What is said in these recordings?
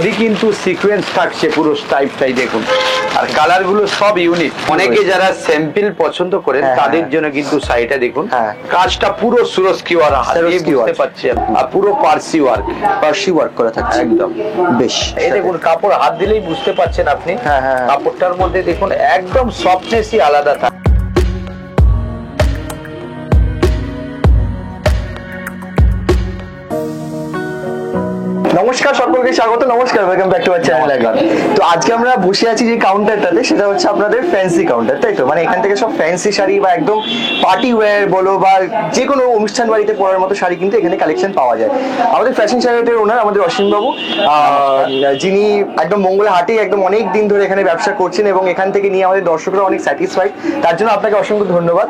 Body কিন্তু sequence থাকছে পুরো টাইপটাই দেখুন, আর কালার গুলো সব ইউনিক। অনেকে যারা স্যাম্পল পছন্দ করেন তাদের জন্য কিন্তু শাড়িটা দেখুন, কাজটা পুরো সুরস্কি ওয়ালা হাতে বুঝতে পাচ্ছেন, আর পুরো পার্সি ওয়ার্ক করা থাকছে একদম। বেশ, এই দেখুন কাপড় হাত দিলেই বুঝতে পাচ্ছেন আপনি, কাপড়টার মধ্যে দেখুন একদম সফটনেসই আলাদা থাকে। নমস্কার সকলকে স্বাগত, নমস্কার, welcome back to our channel আগান। তো আজকে আমরা বসে আছি যে কাউন্টারটাতে, সেটা হচ্ছে আপনাদের ফ্যান্সি কাউন্টার, তাই তো? মানে এখান থেকে সব ফ্যান্সি শাড়ি বা একদম পার্টি ওয়্যার বলো বা যে কোনো অনুষ্ঠান বাড়িতে পরার মতো শাড়ি কিন্তু এখানে কালেকশন পাওয়া যায়। আমাদের ফ্যাশন শাড়িটার ওনার আমাদের অসীম বাবু, যিনি একদম মঙ্গলা হাটে একদম অনেক দিন ধরে এখানে ব্যবসা করছেন এবং এখান থেকে নিয়ে আমাদের দর্শকরা অনেক স্যাটিসফাইড, তার জন্য আপনাকে অসংখ্য ধন্যবাদ।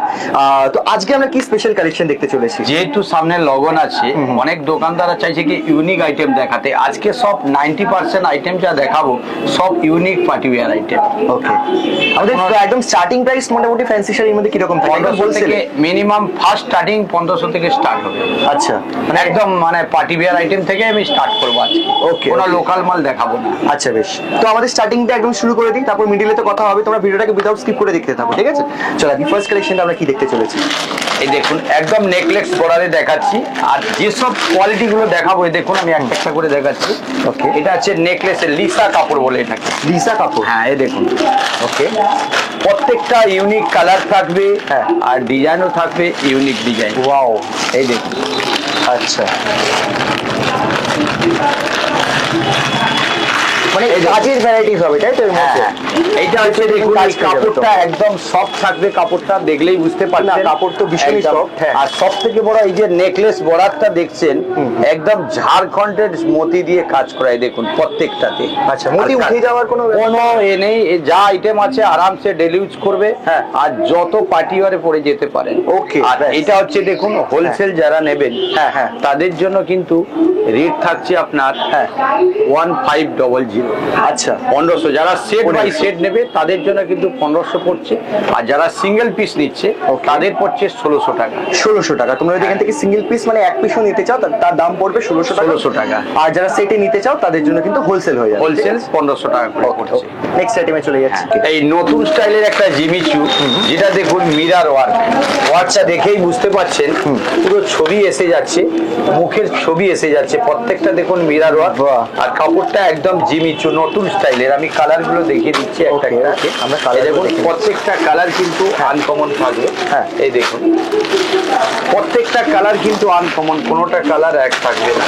তো আজকে আমরা কি স্পেশাল কালেকশন দেখতে চলেছি? যেহেতু সামনে লগন আছে, অনেক দোকানদাররা চাইছে কি ইউনিক আইটেম দেখাতে। আজকে সব 90% আইটেম যা দেখাবো সব ইউনিক পার্টি ওয়্যার আইটেম। ওকে, আমাদের একদম স্টার্টিং প্রাইস মোটামুটি ফ্যান্সি শাড়ির মধ্যে কি রকম থাকে? 1500 থেকে মিনিমাম ফার্স্ট স্টার্টিং 1500 থেকে স্টার্ট হবে। আচ্ছা, মানে একদম মানে পার্টি ওয়্যার আইটেম থেকে আমি স্টার্ট করব আজকে। ওকে, কোনো লোকাল মাল দেখাবো না। আচ্ছা বেশ, তো আমাদের স্টার্টিংটা একদম শুরু করে দিই, তারপর মিডিলে তো কথা হবে। তোমরা ভিডিওটাকে উইদাউট স্কিপ করে দেখতে থাকো, ঠিক আছে? চলো আগে ফার্স্ট কালেকশনটা আমরা কি দেখতে চলেছি। এই দেখুন একদম নেকলেস বর্ডারে দেখাচ্ছি, আর যেসব কোয়ালিটি গুলো দেখাবো এই দেখুন আমি একটা একটা করে দেখাচ্ছি। ওকে, এটা আছে নেকলেসের লিসা কাপড় বলে এটাকে। লিসা কাপড়, হ্যাঁ এই দেখুন। ওকে, প্রত্যেকটা ইউনিক কালার থাকবে, আর ডিজাইনও থাকবে ইউনিক ডিজাইন। ওয়াও, এই দেখুন। আচ্ছা, মানে কাজের ভ্যারাইটিস হবে, তাই তো? এইটা হচ্ছে দেখুন কাপড়টা একদম সফট থাকবে, কাপড়টা দেখলেই বুঝতে পারছেন কাপড় তো ভীষণই সফট। আর সব থেকে বড় এই যে নেকলেস বর্ডারটা দেখছেন একদম ঝাড়খণ্ডের মতি দিয়ে কাজ করায় দেখুন প্রত্যেকটাতে। আচ্ছা, মতি উঠে যাওয়ার কোনো এ নেই, যা আইটেম আছে আরামসে ডেলি ইউজ করবে, আর যত পার্টি ওয়ারে পরে যেতে পারেন। ওকে, আর এটা হচ্ছে দেখুন হোলসেল যারা নেবেন তাদের জন্য কিন্তু রেট থাকছে আপনার 1500। আচ্ছা, 1500। যারা সেট বাই সেট নেবে তাদের জন্য কিন্তু 1500 পড়ছে, আর যারা সিঙ্গেল পিস নিচ্ছে তাদের পড়ছে 1600 টাকা। 1600 টাকা। তোমরা যদি এখান থেকে সিঙ্গেল পিস মানে এক পিসও নিতে চাও তার দাম পড়বে 1600 টাকা। আর যারা সেটে নিতে চাও তাদের জন্য কিন্তু হোলসেল হয়ে যাবে, হোলসেল 1500 টাকা করে পড়ছে। নেক্সট আইটেমে চলে যাচ্ছি। এই নতুন স্টাইলের একটা জিমিচু, যেটা দেখুন মিরর ওয়ার্কটা দেখেই বুঝতে পাচ্ছেন পুরো ছবি এসে যাচ্ছে, মুখের ছবি এসে যাচ্ছে, প্রত্যেকটা দেখুন মিরর ওয়ার্ক, আর কাপড়টা একদম জিমিচু নতুন স্টাইলের। আমি কালার গুলো দেখিয়ে দিচ্ছি একটা একটা। আমরা কালার দেখুন, প্রত্যেকটা কালার কিন্তু আনকমন থাকবে। এই দেখুন প্রত্যেকটা কালার কিন্তু আনকমন, কোনোটা কালার এক থাকবে না।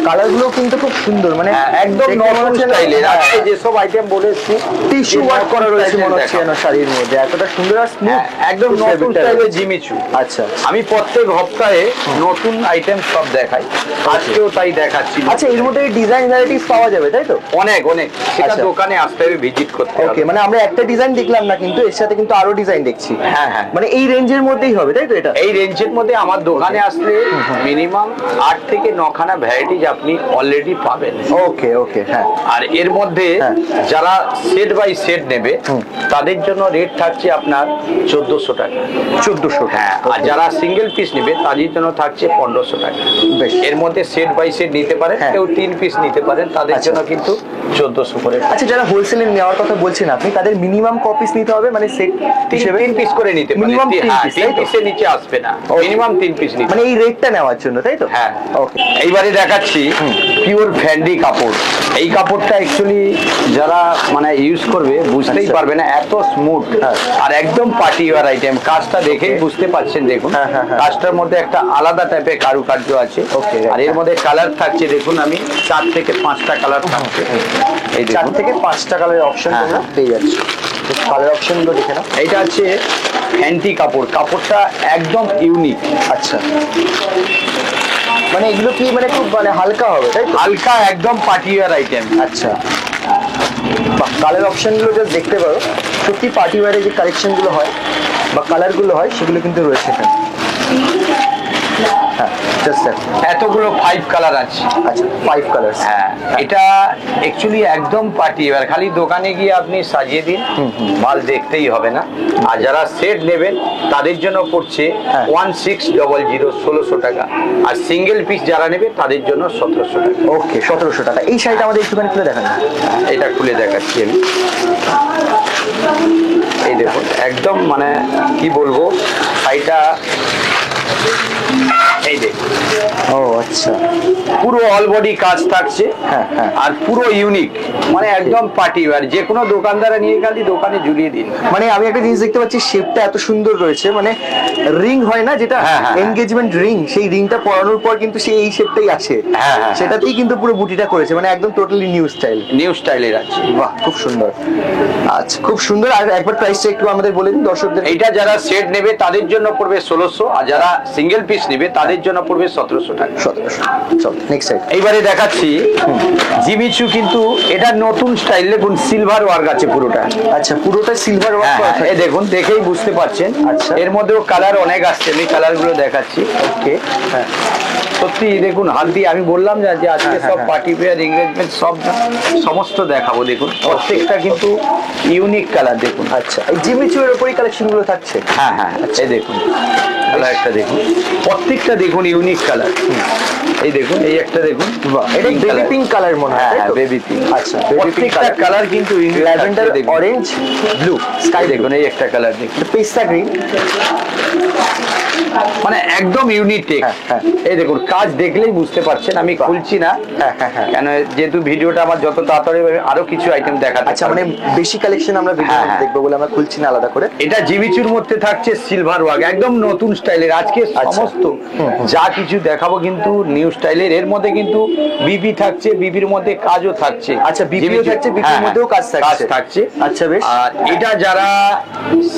কালার গুলো কিন্তু খুব সুন্দর, মানে একদম নতুন স্টাইলের। আজকে যেসব আইটেম বলেছি টিস্যু ওয়ার্ক করা রয়েছে মনে হচ্ছে যেন শাড়ির মধ্যে, এতটা সুন্দর আর স্মুথ, একদম নতুন স্টাইলের জিমিচু। আচ্ছা, আমি প্রত্যেক সপ্তাহে নতুন আইটেম সব দেখাই, আজকেও তাই দেখাচ্ছি। আচ্ছা, এর মধ্যে ডিজাইন ভ্যারাইটিস পাওয়া যাবে, তাই তো? অনেক অনেক, সেটা দোকানে আসতে হবে, ভিজিট করতে হবে। ওকে, মানে আমরা একটা ডিজাইন দেখলাম না, কিন্তু এর সাথে কিন্তু আরো ডিজাইন দেখছি। হ্যাঁ হ্যাঁ, মানে এই রেঞ্জের মধ্যেই হবে, তাই তো? এটা এই রেঞ্জের মধ্যে আমার দোকানে আসলে মিনিমাম 8 থেকে 9 খানা ভ্যারাইটিজ আপনি অলরেডি পাবেন। ওকে ওকে, হ্যাঁ। আর এর মধ্যে যারা সেট বাই সেট নেবে তাদের জন্য রেট থাকছে আপনার 1400 টাকা। 1400, হ্যাঁ। আর যারা সিঙ্গেল পিস নেবে তাদের জন্য থাকছে 1500 টাকা। বেশ, এর মধ্যে সেট বাই সেট নিতে পারে, কেউ 3 পিস নিতে পারেন, তাদের জন্য কিন্তু 1400 করে। আচ্ছা, যারা হোলসেলে নেওয়ার কথা বলছেন আপনি, তাদের মিনিমাম ক পিস নিতে হবে? মানে সেট হিসেবে 3 পিস করে নিতে পারেন। মিনিমাম 3 পিসের নিচে আসবে না, মিনিমাম 3 পিস নিতে, মানে এই রেটটা নেওয়ার জন্য, তাই তো? হ্যাঁ। ওকে, এইবারে দেখাচ্ছি পিওর ফ্যান্ডি কাপড়। এই কাপড়টা অ্যাকচুয়ালি যারা মানে ইউজ করবে বুঝতেই পারবে না, এত স্মুথ আর একদম পার্টি ওয়্যার আইটেম। কাজটা দেখেই বুঝতে পাচ্ছেন, দেখুন কাজটার মধ্যে একটা আলাদা টাইপের কারুকার্য আছে। আর এর মধ্যে কালার থাকছে দেখুন, আমি 4 থেকে 5টা কালার থাকছে। এই 4 থেকে 5টা কালারের অপশন তোমরা পেয়ে যাচ্ছ। কালার অপশনগুলো দেখে নাও। এইটা হচ্ছে ফ্যান্টি কাপড়, কাপড়টা একদম ইউনিক। আচ্ছা, মানে এগুলো কি মানে খুব মানে হালকা হবে, তাই? হালকা, একদম পার্টি ওয়্যার আইটেম। আচ্ছা, কালার অপশনগুলো জাস্ট দেখতে পারো, সত্যি পার্টি ওয়্যারে যে কালেকশনগুলো হয় বা কালারগুলো হয় সেগুলো কিন্তু রয়েছে এখানে। হ্যাঁ জাস্ট এতগুলো 5 কালার আছে। আচ্ছা 5 কালার্স। হ্যাঁ, এটা অ্যাকচুয়ালি একদম পার্টি ওয়্যার, খালি দোকানে গিয়ে আপনি সাজিয়ে দিন, মাল দেখতেই হবে না। আর যারা সেট নেবেন তাদের জন্য পড়ছে 1600 1600 টাকা, আর সিঙ্গেল পিস যারা নেবে তাদের জন্য 1700 টাকা। ওকে 1700 টাকা। এই শাড়িটা আমাদের একটুখানি খুলে দেখান। এটা খুলে দেখাচ্ছি আমি। এই দেখুন একদম মানে কি বলবো, শাড়িটা এই দেখুন। ও আচ্ছা, পুরো অল বডি কাজ থাকছে। হ্যাঁ, হ্যাঁ। আর পুরো ইউনিক, মানে একদম পার্টি ওয়্যার, যে কোনো দোকানদারা নিয়ে গেলে দোকানে ঝুলিয়ে দিন। মানে আমি একটা জিনিস দেখতে পাচ্ছি, শেপটা এত সুন্দর রয়েছে, মানে রিং হয় না যেটা হ্যাঁ, হ্যাঁ, এনগেজমেন্ট রিং, সেই রিংটা পরানোর পর কিন্তু সেই এই শেপটাই আছে। হ্যাঁ, হ্যাঁ। সেটাতেই কিন্তু পুরো বুটিটা করেছে, মানে একদম টোটালি নিউ স্টাইল। নিউ স্টাইলের আছে। বাহ খুব সুন্দর। আচ্ছা খুব সুন্দর। আর একবার প্রাইসটা একটু আমাদের বলে দিন দর্শকদের। এইটা যারা সেট নেবে তাদের জন্য পড়বে 1600, আর যারা সিঙ্গেল পিস নেবে তাদের জন্য পড়বে 1700 টাকা। 1700। চল নেক্সট সাইড। এইবারে দেখাচ্ছি জিমিচু, কিন্তু এটা নতুন স্টাইল। দেখুন সিলভার ওয়ার্ক আছে পুরোটা। আচ্ছা পুরোটা সিলভার ওয়ার্ক করা এই দেখুন, দেখেই বুঝতে পারছেন। আচ্ছা। এর মধ্যেও কালার অনেক আসছে, আমি কালার গুলো দেখাচ্ছি। ওকে হ্যাঁ সত্যি দেখুন, হাত দিয়ে আমি বললাম না যে আজকে হ্যাঁ, সব হ্যাঁ। পার্টি ওয়্যার, এনগেজমেন্ট সব সমস্ত দেখাবো। দেখুন প্রত্যেকটা কিন্তু ইউনিক কালার। দেখুন আচ্ছা, এই জিমিচুর উপরই কালেকশন গুলো থাকছে। হ্যাঁ হ্যাঁ, এই দেখুন কালার একটা দেখুন, প্রত্যেকটা দেখুন ইউনিক কালার। এই দেখুন, এই একটা দেখুন, বাহ, এটা pink baby color। Pink colour মনে হয়। হ্যাঁ তাই তো? Baby pink. আচ্ছা বেবি পিঙ্ক প্রত্যেকটা কালার, কালার কিন্তু ল্যাভেন্ডার, অরেঞ্জ, ব্লু, স্কাই দেখুন এই একটা কালার দেখুন, পেস্তা গ্রিন। মানে একদম ইউনিক। হ্যাঁ, হ্যাঁ। এই দেখুন কাজ দেখলেই বুঝতে পারছেন, আমি খুলছি না। হ্যাঁ, হ্যাঁ, হ্যাঁ। কেন, যেহেতু ভিডিওটা আমার যত তাড়াতাড়ি হবে আরো কিছু আইটেম দেখাতে। আচ্ছা মানে বেশি কালেকশন আমরা ভিডিও হ্যাঁ, হ্যাঁ। দেখবো বলে আমরা খুলছি না আলাদা করে। এটা জিমিচুর মধ্যে থাকছে সিলভার ওয়ার্ক, একদম নতুন স্টাইলের। আজকে সমস্ত যা কিছু দেখাবো কিন্তু নিউ স্টাইলের। এর মধ্যে কিন্তু বিবি থাকছে, বিবির মধ্যে কাজও থাকছে। আচ্ছা, বিবিও জিমিচু- থাকছে, বিবির হ্যাঁ, মধ্যেও কাজ থাকছে। কাজ থাকছে। আচ্ছা, বেশ। আর এটা যারা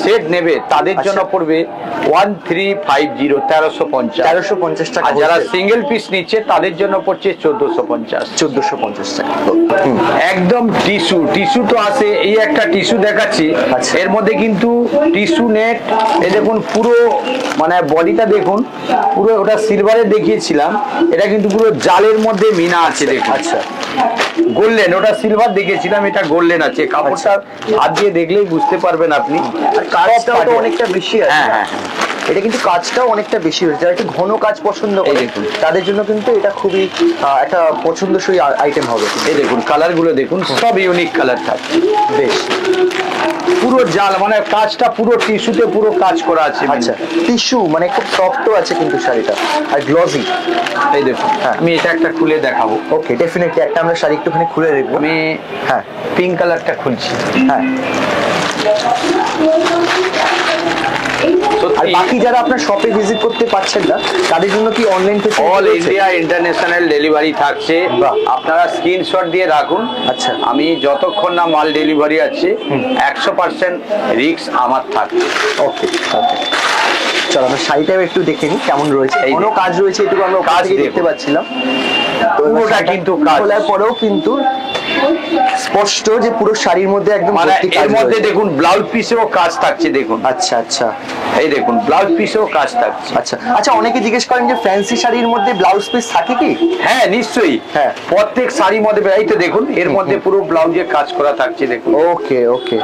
সেট নেবে তাদের জন্য আচ্ছা। পড়বে 1350 1350। 1350 টাকা। আর যারা সিঙ্গেল পিস নিচ্ছে তাদের জন্য পড়ছে 1450। 1450 টাকা। একদম টিস্যু, টিস্যু তো আছে। এই একটা টিস্যু দেখাচ্ছি, আচ্ছা। এর মধ্যে কিন্তু টিস্যু নেট। এই দেখুন পুরো মানে বডিটা দেখুন, পুরো ওটা সিলভারের দেখিয়েছিলাম, এটা কিন্তু পুরো জালের মধ্যে মিনা আছে। দেখুন আচ্ছা গোল্ডেন, ওটা সিলভার দেখিয়েছিলাম, এটা গোল্ডেন আছে। কাপড়টা হাত দিয়ে দেখলেই বুঝতে পারবেন আপনি। আর কাজটাও তো অনেকটা বেশি আছে। হ্যাঁ হ্যাঁ, এটা কিন্তু কাজটাও অনেকটা বেশি হয়েছে। যারা একটু ঘন কাজ পছন্দ করে দেখুন। তাদের জন্য কিন্তু এটা খুবই একটা পছন্দসই আইটেম হবে। এই দেখুন কালার গুলো দেখুন, সব ইউনিক কালার থাকে। বেশ। পুরো জাল, মানে কাজটা পুরো টিস্যুতে পুরো কাজ করা আছে। আচ্ছা টিস্যু মানে খুব সফটও আছে কিন্তু শাড়িটা, আর গ্লসি। এই দেখুন, হ্যাঁ। আমি এটা একটা খুলে দেখাবো। ওকে ডেফিনেটলি একটা আমরা শাড়ি একটুখানি খুলে দেখবো। আমি হ্যাঁ পিঙ্ক কালারটা খুলছি। হ্যাঁ। আর সত্যি বাকি যারা আপনার শপে ভিজিট করতে পারছেন না তাদের জন্য কি online all India international delivery থাকছে। বাহ। আপনারা স্ক্রিনশট দিয়ে রাখুন। আচ্ছা। আমি যতক্ষণ না মাল ডেলিভারি আছে 100% রিস্ক আমার থাকবে। ওকে ওকে। চলো আমরা শাড়িটাও একটু দেখে নিই কেমন রয়েছে। এই কোনো দেখুন। কাজ রয়েছে এটুকু আমরা কাজ কাজ দেখতে দেখুন। পাচ্ছিলাম। তো পুরোটা কিন্তু কাজ। খোলার পরেও কিন্তু স্পষ্ট যে পুরো শাড়ির মধ্যে একদম মানে ভর্তি কাজ এর মধ্যে রয়েছে। দেখুন ব্লাউজ পিসেও কাজ থাকছে। দেখুন আচ্ছা আচ্ছা এই দেখুন ব্লাউজ পিসেও কাজ থাকছে। আচ্ছা আচ্ছা। অনেকে জিজ্ঞেস করেন যে ফ্যান্সি শাড়ির মধ্যে ব্লাউজ পিস থাকে কি? হ্যাঁ নিশ্চয়ই। হ্যাঁ। প্রত্যেক শাড়ির মধ্যে এই তো দেখুন, এর মধ্যে পুরো ব্লাউজে কাজ করা থাকছে। দেখুন ওকে ওকে।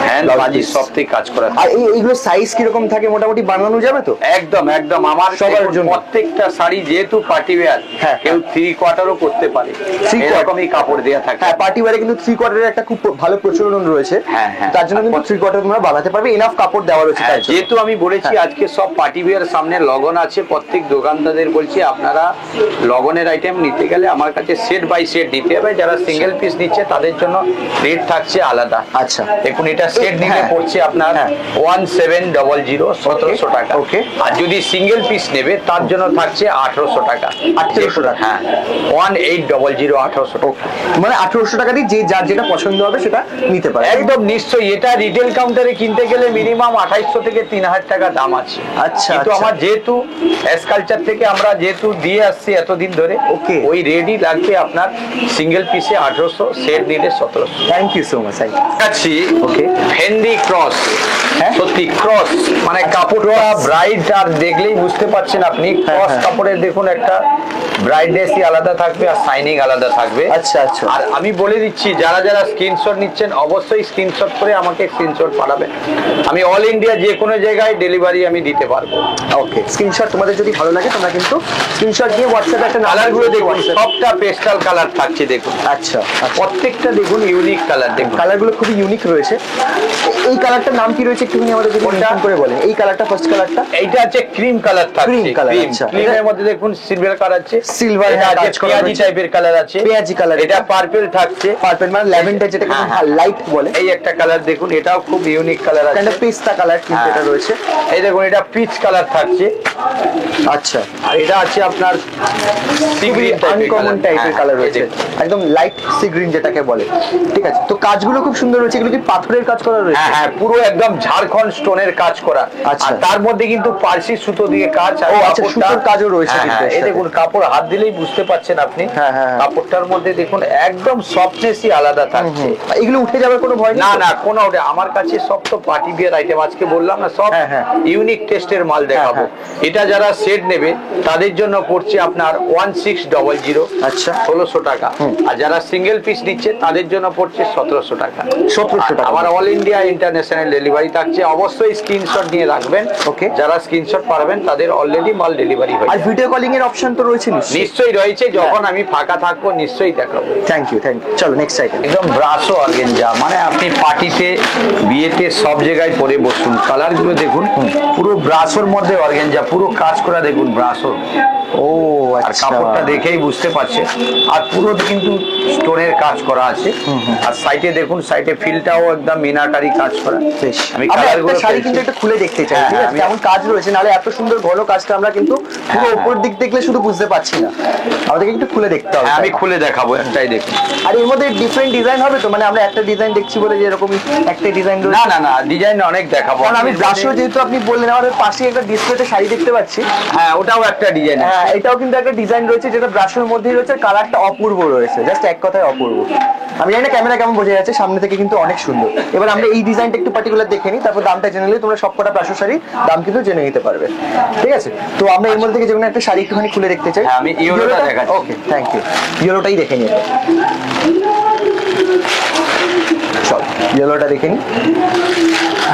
হ্যান্ড Blouse বাজি piece। সব থেকে কাজ করা আর থাকে। এইগুলো সাইজ কিরকম থাকে মোটামুটি বানানো যাবে তো? একদম একদম, আমার সবার দেখুন, জন্য। প্রত্যেকটা শাড়ি যেহেতু পার্টি ওয়্যার, হ্যাঁ। কেউ 3/4ও করতে পারে। Three quarter। এরকমই কাপড় দেয়া থাকে। হ্যাঁ পার্টি ওয়্যারে কিন্তু 3/4 একটা খুব ভালো প্রচলন রয়েছে। হ্যাঁ, হ্যাঁ। তার জন্য কিন্তু 3/4 তোমরা বানাতে পারবে, এনাফ কাপড় দেওয়া রয়েছে হ্যাঁ, তার জন্য। যেহেতু আমি বলেছি আজকে সব পার্টি ওয়্যার সামনে লগন আছে, প্রত্যেক দোকানদারদের বলছি আপনারা লগনের আইটেম নিতে গেলে আমার কাছে সেট বাই সেট নিতে হবে। যারা সিঙ্গেল পিস নিচ্ছে তাদের জন্য রেট থাকছে আলাদা। আচ্ছা। দেখুন এটা সেট নিলে হ্যাঁ। পড়ছে আপনার হ্যাঁ। 1700 1700 টাকা। ওকে। আর যদি সিঙ্গেল পিস নেবে তার জন্য থাকছে 1800 টাকা। 1800 টাকা। হ্যাঁ 1800 1800 টাকা। মানে 1800 টাকা দিয়ে যে যার যেটা পছন্দ হবে সেটা নিতে পারে। একদম নিশ্চয়ই, এটা রিটেল কাউন্টারে কিনতে গেলে মিনিমাম 2800 থেকে 3000 টাকা দাম আছে। আচ্ছা, কিন্তু আচ্ছা। আমার যেহেতু এসকালচার থেকে আমরা যেহেতু দিয়ে আসছি এতদিন ধরে, Okay. ওই রেডি লাগবে আপনার সিঙ্গেল পিসে 1800, সেট নিলে 1700। Thank you so much. আছি Okay. ফেন্ডি ক্রস, হ্যাঁ? সত্যি ক্রস মানে কাপড়টা ব্রাইট, আর দেখলেই বুঝতে পারছেন আপনি ক্রস হ্যাঁ। কাপড়ের দেখুন একটা ব্রাইটনেসই আলাদা থাকবে আর শাইনিং আলাদা থাকবে। আচ্ছা, আচ্ছা। আর আমি বলে দিচ্ছি যারা যারা স্ক্রিনশট নিচ্ছেন অবশ্যই স্ক্রিনশট করে আমাকে স্ক্রিনশট পাঠাবেন, আমি অল ইন্ডিয়া যে কোনো জায়গায় ডেলিভারি আমি দিতে পারবো। ওকে, স্ক্রিনশট তোমাদের যদি ভালো লাগে তোমরা কিন্তু স্ক্রিনশট দিয়ে হোয়াটসঅ্যাপে একটা কালার গুলো দেখুন WhatsApp- সবটা পেস্টাল কালার থাকছে দেখুন, আচ্ছা, আচ্ছা। প্রত্যেকটা দেখুন ইউনিক কালার দেখুন। কালারগুলো খুবই ইউনিক রয়েছে। এই কালারটার নাম কি রয়েছে একটুখানি আমাদের যদি কোনটা? mention করে বলেন। এই কালারটা ফার্স্ট কালারটা এইটা হচ্ছে ক্রিম কালার থাকছে, Cream colour, আচ্ছা। ক্রিমের মধ্যে দেখুন সিলভার কালার আছে, Silver, এটা হ্যাঁ, আছে কাজ করা পেঁয়াজি রয়েছে। টাইপের কালার আছে, পেঁয়াজি colour এটা এটা। পার্পল থাকছে, পার্পল মানে ল্যাভেন্ডার যেটাকে হ্যাঁ, লাইট বলে। এই একটা কালার দেখুন, এটাও খুব ইউনিক কালার আছে। একটা পেস্তা কালার কিন্তু হ্যাঁ। এটা রয়েছে। এই দেখুন এটা পিচ কালার থাকছে, আচ্ছা, আর এটা আছে আপনার sea green type এর আনকমন colour। টাইপের হ্যাঁ, কালার এই রয়েছে, দেখুন। একদম লাইট সি গ্রিন যেটাকে বলে। ঠিক আছে, তো কাজগুলো খুব সুন্দর রয়েছে। এগুলো কি পাথরের কাজ করা রয়েছে? হ্যাঁ হ্যাঁ, পুরো একদম ঝাড়খণ্ড স্টোনের কাজ করা, আচ্ছা। আর তার মধ্যে কিন্তু পার্সি সুতো দিয়ে কাজ। আর ও, আচ্ছা, কাপড়টা- সুতোর কাজও রয়েছে হ্যাঁ, কিন্তু হ্যাঁ, এর এই সাথে। দেখুন কাপড় হাত দিলেই বুঝতে পাচ্ছেন আপনি, হ্যাঁ, হ্যাঁ, হ্যাঁ। কাপড়টার মধ্যে দেখুন একদম সফটনেসই আলাদা থাকছে। এগুলো উঠে যাওয়ার কোনো ভয় নেই না তো? না, কোনো আমার কাছে সব তো পার্টি বিয়ার আইটেম, আজকে বললাম না সব হ্যাঁ, হ্যাঁ। ইউনিক টেস্টের মাল দেখাবো। হ্যাঁ। এটা যারা সেট নেবে তাদের জন্য পড়ছে আপনার 1600, আচ্ছা। 1600 টাকা, আর যারা সিঙ্গেল পিস নিচ্ছে তাদের জন্য পড়ছে 1700 টাকা। 1700 টাকা। আমার অল ইন্ডিয়া ইন্টারন্যাশনাল ডেলিভারি থাকছে, অবশ্যই স্ক্রিনশট নিয়ে রাখবেন। Okay. যারা স্ক্রিনশট পারবেন তাদের অলরেডি মাল ডেলিভারি হয়ে আর যাবে। ভিডিও কলিং এর অপশন তো রয়েছে নিশ্চয়ই। নিশ্চয়ই রয়েছে, যখন আমি ফাঁকা থাকবো নিশ্চয়ই দেখাবো। Thank you, thank you. চলো নেক্সট আইটেম। একদম ব্রাশো অর্গেঞ্জা, মানে আপনি পার্টিতে বিয়েতে সব জায়গায় পরে বসুন। কালার গুলো দেখুন পুরো ব্রাশোর মধ্যে অর্গেঞ্জা, পুরো কাজ করা দেখুন ব্রাশো। ও আর আচ্ছা, কাপড়টা দেখেই বুঝতে পারছেন, আর পুরো কিন্তু স্টোনের কাজ করা আছে। আর সাইডে দেখুন, সাইডে ফিলটাও একদম মিনাকারি কাজ করা। বেশ। আমি আমরা কালারগুলো একটা শাড়ি কিন্তু একটু খুলে দেখতে চাই, হ্যাঁ, ঠিক আছে? আমি- কেমন কাজ রয়েছে, নাহলে এত সুন্দর ঘন কাজটা আমরা কিন্তু পুরো হ্যাঁ, উপর দিক দেখলে শুধু বুঝতে পারছি না, আমাদেরকে একটু খুলে দেখতে হবে। আমি খুলে দেখাবো, একটাই দেখুন। আর এর মধ্যে ডিফারেন্ট ডিজাইন হবে তো, মানে আমরা একটা ডিজাইন দেখছি বলে যে এরকম একটা ডিজাইন না রয়েছে? না না, ডিজাইন অনেক দেখাবো। কারণ আমি ব্রাশও যেহেতু আপনি বললেন, আমাদের পাশে একটা ডিসপ্লেতে শাড়ি দেখতে পাচ্ছি। হ্যাঁ, ওটাও একটা ডিজাইন। হ্যাঁ, এটাও কিন্তু একটা ডিজাইন রয়েছে যেটা ব্রাশের মধ্যেই রয়েছে, কালারটা অপূর্ব রয়েছে, জাস্ট এক কথায় অপূর্ব। আমি জানি না ক্যামেরা কেমন বোঝা যাচ্ছে, সামনে থেকে কিন্তু অনেক সুন্দর। এবার আমরা এই ডিজাইনটা একটু পার্টিকুলার দেখে নিই, তারপর দামটা জেনে নিলে তোমরা সবকটা ব্রাশের শাড়ির দাম কিন্তু জেনে নিতে পারবে। ঠিক আছে, তো আমরা এর মধ্যে থেকে যে কোনো একটা শাড়ি একটুখানি খুলে দেখতে চাই। হ্যাঁ, আমি ইয়েলোটা দেখাচ্ছি। ওকে, থ্যাংক ইউ। ইয়েলোটাই দেখে নিই। চল ইয়েলোটা দেখে নিই।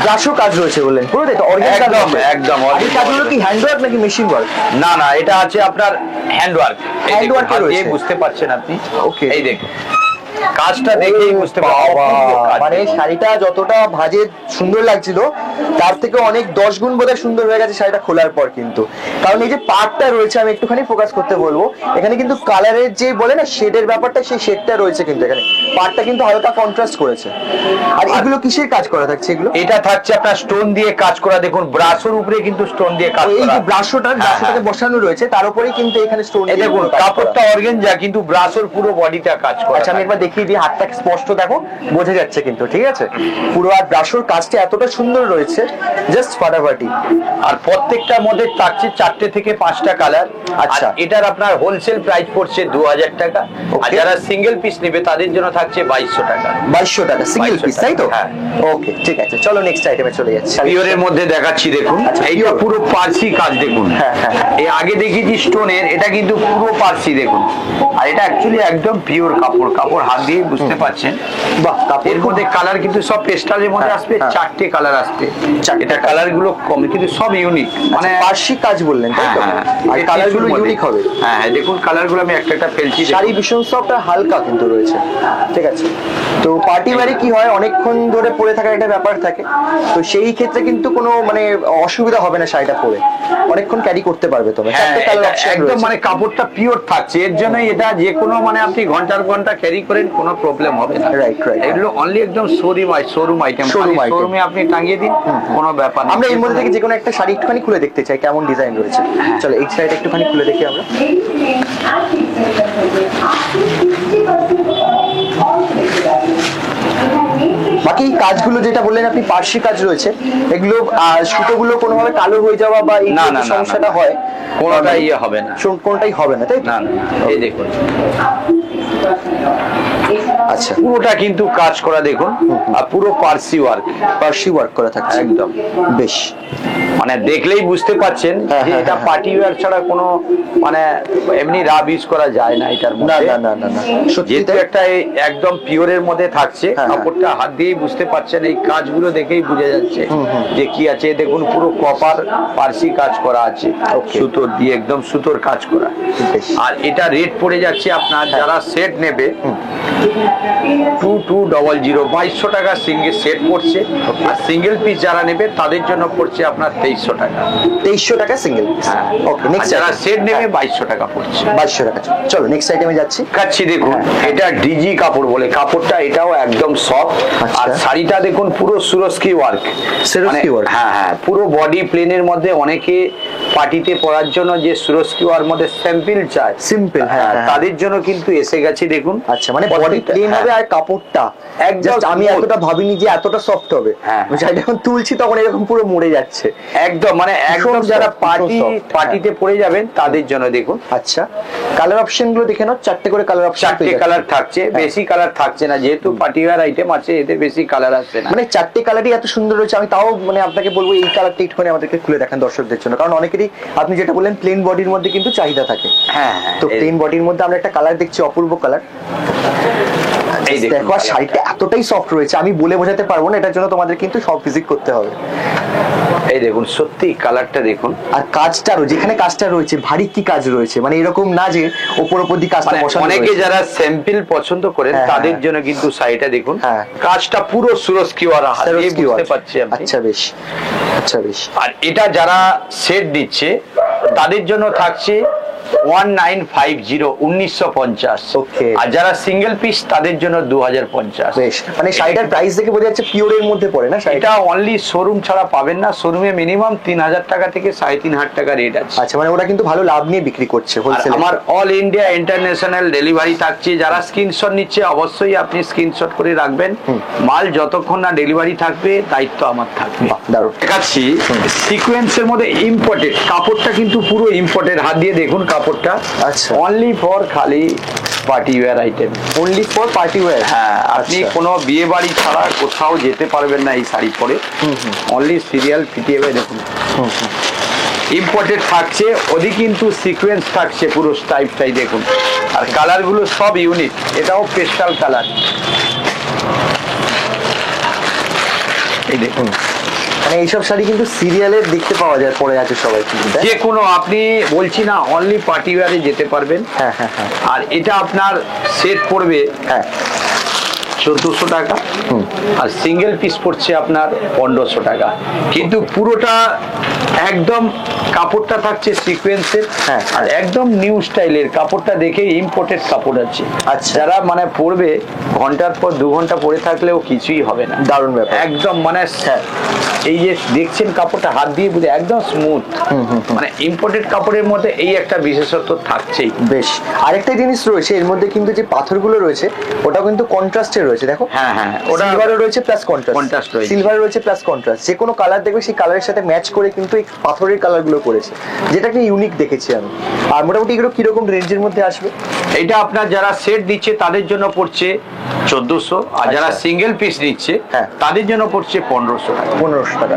ব্রাশও কাজ রয়েছে বললেন পুরো, দেখো অর্গানিক কাজ একদম, রয়েছে। একদম, আর এই কাজগুলো কি হ্যান্ড ওয়ার্ক নাকি মেশিন ওয়ার্ক? না না, এটা আছে আপনার হ্যান্ডওয়ার্ক। Hand work এ রয়েছে। বুঝতে পারছেন আপনি। Okay. এই দেখুন কাজটা দেখেই বুঝতে বাবা, পারছেন। মানে শাড়িটা যতটা ভাজে সুন্দর লাগছিল তার থেকে অনেক 10 গুণ বোধহয় সুন্দর হয়ে গেছে শাড়িটা খোলার পর কিন্তু। কারণ এই যে পার্টটা রয়েছে, আমি একটুখানি ফোকাস করতে বলবো, এখানে কিন্তু কালারের যে বলে না শেডের ব্যাপারটা, সেই শেডটা রয়েছে কিন্তু এখানে। পার্টটা কিন্তু হালকা কন্ট্রাস্ট করেছে। আর এগুলো কিসের কাজ করা থাকছে এগুলো? এটা থাকছে আপনার স্টোন দিয়ে কাজ করা, দেখুন ব্রাশোর উপরে কিন্তু স্টোন দিয়ে কাজ এই করা। যে ব্রাশটাকে বসানো রয়েছে তার উপরেই কিন্তু এখানে স্টোন। এই দেখুন কাপড়টা অর্গানজা, কিন্তু ব্রাশোর পুরো বডিটা কাজ করা। আচ্ছা, আমি একবার দেখিয়ে দিই, হাতটা স্পষ্ট দেখো, বোঝা যাচ্ছে কিন্তু, ঠিক আছে? পুরো আর ব্রাশোর কাজটা এতটা সুন্দর রয়েছে, জাস্ট ফাটাফাটি। আর প্রত্যেকটার মধ্যে থাকছে 4টে থেকে 5টা কালার। আচ্ছা। আর এটার আপনার হোলসেল প্রাইস পড়ছে 2000 টাকা, আর Okay. যারা সিঙ্গেল পিস নেবে তাদের জন্য থাকছে 2200 টাকা। 2200 টাকা সিঙ্গেল 2200 পিস, তাই তো? হ্যাঁ। ওকে, ঠিক আছে, চলো নেক্সট আইটেমে চলে যাচ্ছি। পিওরের মধ্যে দেখাচ্ছি দেখুন, আচ্ছা, এইটা pure। পুরো পার্সি কাজ দেখুন। হ্যাঁ, হ্যাঁ। এই আগে দেখিয়েছি স্টোনের, এটা কিন্তু পুরো পার্সি দেখুন। আর এটা অ্যাকচুয়ালি একদম পিওর কাপড়, কাপড় হাত দিয়ে বুঝতে পারছেন। বাহ, কাপড় এর মধ্যে কালার কিন্তু সব পেস্টালের মধ্যে হ্যাঁ, আসবে, হ্যাঁ। 4টে কালার আসবে। 4টে এটা colour। কালার গুলো কম কিন্তু সব ইউনিক, মানে মানে পার্সি কাজ বললেন, তাই তো? হ্যাঁ, আর এই কালারগুলো টিস্যুর মধ্যে। ইউনিক হবে। হ্যাঁ হ্যাঁ, দেখুন কালার গুলো আমি একটা একটা ফেলছি দেখুন। শাড়ি ভীষণ সফট আর হালকা কিন্তু রয়েছে, ঠিক আছে? তো পার্টি ওয়্যারে কি হয়, অনেকক্ষণ ধরে পরে থাকার একটা ব্যাপার থাকে, তো সেই ক্ষেত্রে কিন্তু কোনো মানে অসুবিধা হবে না, শাড়িটা পরে অনেকক্ষণ ক্যারি করতে পারবে তোমরা। হ্যাঁ, 4টে কালার এটা অপশন একদম রয়েছে। মানে কাপড়টা পিওর থাকছে, এর জন্য এটা যে কোনো মানে আপনি ঘন্টার ঘন্টা ক্যারি করেন কোনো প্রবলেম হবে না। Right, right. এগুলো অনলি একদম শোরুম আইটেম। Showroom item। শোরুমে আপনি টাঙিয়ে দিন, কোনো ব্যাপার না। আমরা এর মধ্যে থেকে যে কোনো একটা শাড়ি একটুখানি খুলে দেখতে চাই কেমন ডিজাইন রয়েছে। চলো এই শাড়িটা একটুখানি খুলে দেখি আমরা। বাকি কাজগুলো যেটা বললেন আপনি পার্সি কাজ রয়েছে, এগুলো সুতোগুলো কোনোভাবে কালো হয়ে যাওয়া বা এই না, না, না, সমস্যাটা না। হয় কোনোটাই ইয়ে হবে না। কোনটাই হবে না, তাই তো? না না, এই দেখুন আচ্ছা, পুরোটা কিন্তু কাজ করা দেখুন, আর পুরো পার্সি ওয়ার্ক, পার্সি ওয়ার্ক করা থাকছে একদম। বেশ। মানে দেখলেই বুঝতে পাচ্ছেন হ্যাঁ, যে হ্যাঁ, এটা হ্যাঁ। পার্টি ওয়্যার ছাড়া কোনো মানে এমনি রাব ইউজ করা যায় না এটার না মধ্যে। না না না না, সত্যি যেহেতু তাই। একটা এই একদম পিওরের মধ্যে থাকছে, হ্যাঁ, হ্যাঁ। কাপড়টা হাত দিয়েই বুঝতে পারছেন, এই কাজগুলো দেখেই বোঝা যাচ্ছে যে কি আছে। দেখুন পুরো কপার পার্সি কাজ করা আছে, Okay. সুতোর দিয়ে একদম সুতোর কাজ করা। বেশ। আর এটা রেট পড়ে যাচ্ছে আপনার, যারা সেট নেবে 2200, 2200 টাকা সিঙ্গেল সেট পড়ছে। আর সিঙ্গেল পিস যারা নেবে তাদের জন্য পড়ছে আপনার 2300 টাকা। 2300 টাকা সিঙ্গেল। হ্যাঁ, ওকে, আর নেক্সট যারা সেট নেবে 2200 টাকা পড়ছে। 2200 টাকা। চলো নেক্সট আইটেমে যাচ্ছি। দেখাচ্ছি দেখুন, এটা ডিজি কাপড় বলে, কাপড়টা এটাও একদম সফট। আচ্ছা। আর শাড়িটা দেখুন পুরো সুরস্কি ওয়ার্ক, সুরস্কি work। হ্যাঁ হ্যাঁ, পুরো বডি প্লেনের মধ্যে। অনেকে পার্টিতে পরার জন্য যে সুরস্কি ওয়ার মধ্যে স্যাম্পল চায়, Simple, হ্যাঁ, হ্যাঁ। তাদের জন্য কিন্তু এসে গেছে দেখুন। আচ্ছা, মানে বডি প্লেন হবে আর কাপড়টা একদম Just আমি smooth। এতটা ভাবিনি যে এতটা সফট হবে। হ্যাঁ। শাড়িটা যখন তুলছি তখন এরকম পুরো মরে যাচ্ছে। একদম মানে একদম ভীষণ যারা soft, ভীষণ soft, পার্টিতে পরে যাবেন তাদের জন্য দেখুন। আচ্ছা, কালার অপশন গুলো দেখে নাও, চারটে করে কালার অপশন। 4টে কালার থাকছে, বেশি কালার থাকছে না, যেহেতু পার্টি ওয়্যার আইটেম আছে এতে বেশি কালার আসছে না। মানে 4টে কালারই এত সুন্দর রয়েছে। আমি তাও মানে আপনাকে বলবো এই কালারটা একটুখানি আমাদেরকে খুলে দেখান দর্শকদের জন্য, কারণ অনেকেরই আপনি যেটা বললেন প্লেন বডির মধ্যে কিন্তু চাহিদা থাকে। হ্যাঁ হ্যাঁ, তো প্লেন বডির মধ্যে আমরা একটা কালার দেখছি, অপূর্ব কালার। এই দেখুন দেখো, আর শাড়িটা এতটাই সফট রয়েছে, আমি বলে বোঝাতে পারবো না। এটার জন্য তোমাদের কিন্তু সব ভিজিট করতে হবে। এই দেখুন, সত্যি কালারটা দেখুন। আর কাজটারও, যেখানে কাজটা রয়েছে ভারী কি কাজ রয়েছে, মানে এরকম না যে ওপর দিয়ে কাজটা মানে বসানো অনেকে রয়েছে। যারা স্যাম্পল পছন্দ করেন হ্যাঁ, তাদের হ্যাঁ। জন্য কিন্তু শাড়িটা দেখুন, হ্যাঁ। কাজটা পুরো সুরস্কি ওয়ারা, হাত দিয়ে Swarovski বুঝতে watch। পারছি আপনি। আচ্ছা বেশ, আচ্ছা বেশ। আর এটা যারা সেট দিচ্ছে তাদের জন্য থাকছে 1950, 1950। Okay। আর যারা সিঙ্গেল পিস তাদের জন্য 2050। বেশ, মানে শাড়িটার প্রাইস দেখে বোঝা যাচ্ছে পিওরের মধ্যে পড়ে না শাড়িটা। এটা অনলি শোরুম ছাড়া পাবেন না, শোরুমে মিনিমাম 3000 টাকা থেকে 3500 টাকা রেট আছে। আচ্ছা, মানে ওরা কিন্তু ভালো লাভ নিয়ে বিক্রি করছে আর হোলসেল। আমার অল ইন্ডিয়া ইন্টারন্যাশনাল ডেলিভারি থাকছে। যারা স্ক্রিনশট নিচ্ছে অবশ্যই আপনি স্ক্রিনশট করে রাখবেন, মাল যতক্ষণ না ডেলিভারি থাকবে দায়িত্ব আমার থাকবে। দারুণ। দেখাচ্ছি সিকোয়েন্সের মধ্যে ইম্পোর্টেড কাপড়টা, কিন্তু পুরো ইম্পোর্টেড। হাত দিয়ে দেখুন কাপড়টা, আচ্ছা। অনলি ফর খালি party wear item. Only for party wear. হ্যাঁ, আপনি কোনো বিয়ে বাড়ি ছাড়া কোথাও যেতে পারবেন না এই শাড়ি পরে। অনলি সিরিয়াল ফিটিয়ে দেখুন, ইম্পোর্টেড থাকছে। ওদিকে কিন্তু সিকোয়েন্স থাকছে পুরো টাইপটাই দেখুন। আর কালারগুলো সব ইউনিক, এটাও পেস্টাল কালার। এই দেখুন, মানে এইসব শাড়ি কিন্তু সিরিয়ালে দেখতে পাওয়া যায়, পরে আছে সবাই কিন্তু, তাই? যে কোনো আপনি বলছি না অনলি পার্টি ওয়্যারে যেতে পারবেন। হ্যাঁ হ্যাঁ হ্যাঁ আর এটা আপনার সেট পড়বে হ্যাঁ। 1400 টাকা, আর সিঙ্গেল পিস পড়ছে আপনার 1500 টাকা। কিন্তু পুরোটা একদম কাপড়টা থাকছে সিকোয়েন্সের, হ্যাঁ। আর একদম নিউ স্টাইলের কাপড়টা দেখে ইম্পোর্টেড কাপড় আছে। আচ্ছা। যারা মানে পরবে ঘন্টার পর 2 ঘন্টা পরে থাকলেও কিছুই হবে না। দারুণ ব্যাপার। একদম মানে হ্যাঁ। এই যে দেখছেন কাপড়টা হাত দিয়ে বুঝে একদম স্মুথ। মানে ইম্পোর্টেড কাপড়ের মধ্যে এই একটা বিশেষত্ব থাকছেই। বেশ, আরেকটা জিনিস রয়েছে এর মধ্যে কিন্তু, যে পাথরগুলো রয়েছে ওটাও কিন্তু কন্ট্রাস্টে রয়েছে। দেখো, হ্যাঁ হ্যাঁ, ওটা সিলভারও রয়েছে প্লাস Contrast কন্ট্রাস্ট রয়েছে। সিলভার রয়েছে প্লাস কন্ট্রাস্ট। যে কোনো কালার দেখবে সেই কালারের সাথে ম্যাচ করে কিন্তু এই পাথরের কালারগুলো করেছে, যেটাকে ইউনিক দেখেছি আমি। আর মোটামুটি এগুলো কিরকম রেঞ্জের মধ্যে আসবে? এটা আপনার যারা সেট দিচ্ছে তাদের জন্য পড়ছে 1400, আর যারা আচ্ছা। সিঙ্গেল পিস নিচ্ছে হ্যাঁ। তাদের জন্য পড়ছে 1500 টাকা। 1500 টাকা।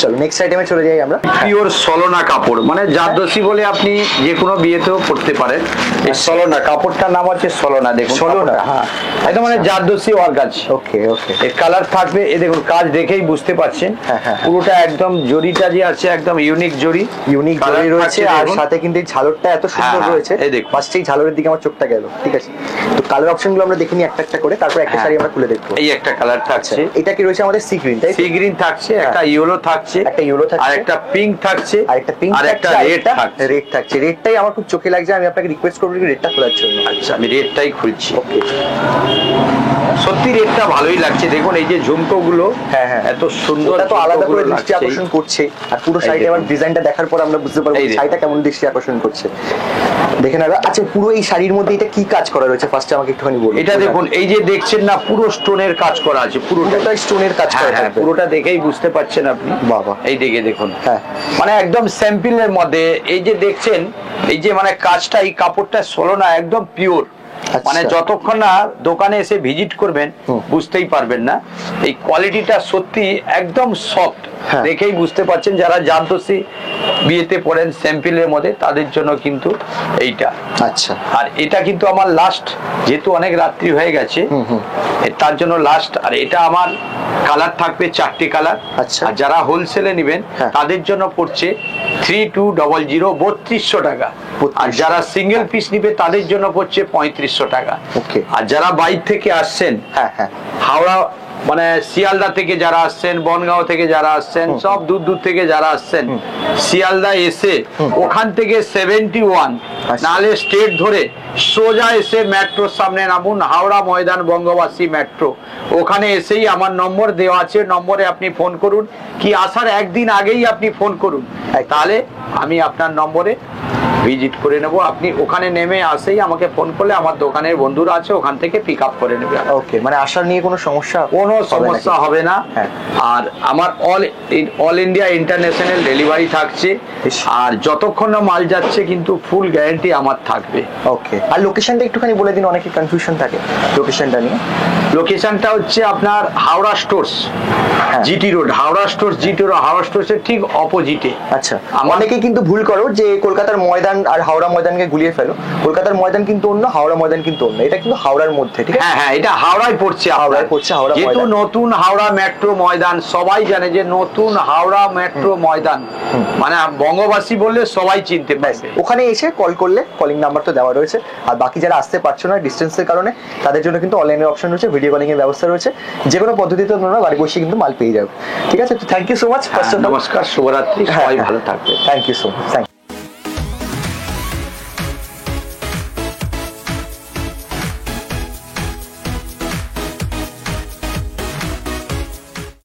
চলো নেক্সট আইটেমে চলে যাই আমরা। পিওর সলোনা কাপড়, মানে জারদোসি বলে আপনি যে কোনো বিয়েতেও পড়তে পারেন। এই সলোনা কাপড়টার নাম হচ্ছে সলোনা। দেখুন সলোনা, কাপড়টা, হ্যাঁ, একদম মানে জারদোসি ওয়ার্ক আছে। ওকে ওকে। এর কালার থাকবে, এ দেখুন কাজ দেখেই বুঝতে পারছেন। হ্যাঁ, হ্যাঁ। পুরোটা একদম জরিটা যে আছে একদম ইউনিক জরি। ইউনিক Colour জরি রয়েছে, থাকছে আর দেখুন। সাথে কিন্তু এই ঝালরটা এত সুন্দর হ্যাঁ, রয়েছে। এই দেখুন। ফার্স্টেই ঝালরের দিকে আমার চোখটা গেল। ঠিক আছে, তো কালার অপশনগুলো আমরা দেখে নিই একটা একটা করে, তারপর একটা হ্যাঁ। শাড়ি আমরা খুলে দেখবো। এই একটা কালার থাকছে, এটা কি রয়েছে আমাদের সি গ্রিন, তাই তো? সি গ্রিন থাকছে, একটা ইয়েলো থাকছে, একটা yellow থাকছে। আর একটা পিঙ্ক থাকছে, আর একটা পিঙ্ক আর একটা রেড থাকছে। রেড থাকছে। রেডটাই আমার খুব চোখে লাগছে, আমি আপনাকে রিকোয়েস্ট করবো রেডটা খোলার জন্য। আচ্ছা, আমি রেডটাই খুলছি। ওকে, সত্যি রেটটা ভালোই লাগছে। দেখুন এই যে ঝুমকো গুলো হ্যাঁ, হ্যাঁ। এত সুন্দর, ওটা তো আলাদা করে ঝুমকোগুলো দৃষ্টি লাগছে। আকর্ষণ করছে, আর পুরো এই শাড়িটা দেখুন। আবার ডিজাইনটা দেখার পর আমরা বুঝতে পারবো এই দেখুন। শাড়িটা কেমন দৃষ্টি আকর্ষণ করছে। দেখে নেবে। আচ্ছা, পুরো এই শাড়ির মধ্যে এটা কি কাজ করা রয়েছে ফার্স্টে আমাকে একটুখানি বলুন। এটা দেখুন এই যে দেখছেন না, পুরো স্টোনের কাজ করা আছে, পুরোটা পুরোটা স্টোনের কাজ করা হ্যাঁ, হ্যাঁ, থাকবে। পুরোটা দেখেই বুঝতে পারছেন আপনি। বাবা। এই দেখে দেখুন, হ্যাঁ। মানে একদম স্যাম্পলের মধ্যে এই যে দেখছেন, এই যে মানে কাজটা, এই কাপড়টা ষোলো না, একদম পিওর। আচ্ছা। মানে যতক্ষণ না দোকানে এসে ভিজিট করবেন বুঝতেই পারবেন না। এই কোয়ালিটিটা সত্যি একদম সফট, হ্যাঁ। দেখেই বুঝতে পারছেন। যারা জানতোষী বিয়েতে পড়েন স্যাম্পলের মধ্যে, তাদের জন্য কিন্তু এইটা। আচ্ছা। আর এটা কিন্তু আমার লাস্ট, যেহেতু অনেক রাত্রি হয়ে গেছে তার জন্য লাস্ট। আর এটা আমার কালার থাকবে 4টে কালার। আচ্ছা। আর যারা হোলসেলে নেবেন হ্যাঁ। তাদের জন্য পড়ছে 3200, 3200 টাকা। আর যারা সিঙ্গেল পিস নিবে তাদের জন্য পড়ছে 3500 টাকা। Okay. আর যারা বাইরে থেকে আসছেন, হ্যাঁ, হ্যাঁ। হাওড়া মানে শিয়ালদা থেকে যারা আসছেন, বনগাঁও থেকে যারা আসছেন, সব দূর দূর থেকে যারা আসছেন, শিয়ালদা এসে ওখান থেকে 71 আচ্ছা। নালে স্টেট ধরে সোজা এসে মেট্রোর সামনে নামুন, হাওড়া ময়দান বঙ্গবাসী মেট্রো। ওখানে এসেই আমার নম্বর দেওয়া আছে, নম্বরে আপনি ফোন করুন, কি আসার একদিন আগেই আপনি ফোন করুন, তাহলে আমি আপনার নম্বরে ভিজিট করে নেব। আপনি ওখানে নেমে আসেই আমাকে ফোন করলে আমার দোকানের বন্ধুরা আছে, ওখান থেকে পিক আপ করে নেবে। ওকে, মানে আসার নিয়ে কোনো সমস্যা কোনো সমস্যা হবে না। হ্যাঁ। আর আমার অল ইন্ডিয়া ইন্টারন্যাশনাল ডেলিভারি থাকছে। বেশ। আর যতক্ষণ না মাল যাচ্ছে কিন্তু ফুল গ্যারান্টি আমার থাকবে। ওকে, আর লোকেশনটা একটুখানি বলে দিন, অনেকে কনফিউশন থাকে লোকেশনটা নিয়ে। লোকেশনটা হচ্ছে আপনার Howrah stores, GT road, Howrah stores, GT road, Howrah স্টোর্সের ঠিক অপোজিটে। আচ্ছা, আমার- অনেকেই কিন্তু ভুল করো যে কলকাতার ময়দান আর হাওড়া ময়দানকে গুলিয়ে ফেলো। কলকাতার ময়দান কিন্তু অন্য, হাওড়া ময়দান কিন্তু অন্য। এটা কিন্তু হাওড়ার মধ্যে, ঠিক আছে? হ্যাঁ, হ্যাঁ, এটা হাওড়ায় পড়ছে, হাওড়ায় পড়ছে, হাওড়া যেহেতু ময়দান। নতুন হাওড়া মেট্রো ময়দান, সবাই জানে যে নতুন হাওড়া মেট্রো ময়দান, মানে বঙ্গবাসী বললে সবাই চিনতে পারবে। ওখানে এসে কল করলে কলিং নাম্বার তো দেওয়া রয়েছে। আর বাকি যারা আসতে পারছো না ডিস্টেন্সের কারণে, তাদের জন্য কিন্তু অনলাইনের অপশন রয়েছে, ভিডিও কলিং এর ব্যবস্থা রয়েছে। যে কোনো পদ্ধতিতে তোমরা বাড়ি বসে কিন্তু মাল পেয়ে যাবে। ঠিক আছে, তো থ্যাংক ইউ সো মাচ। নমস্কার, শুভরাত্রি, সবাই ভালো থাকবে। Thank you so much. Thank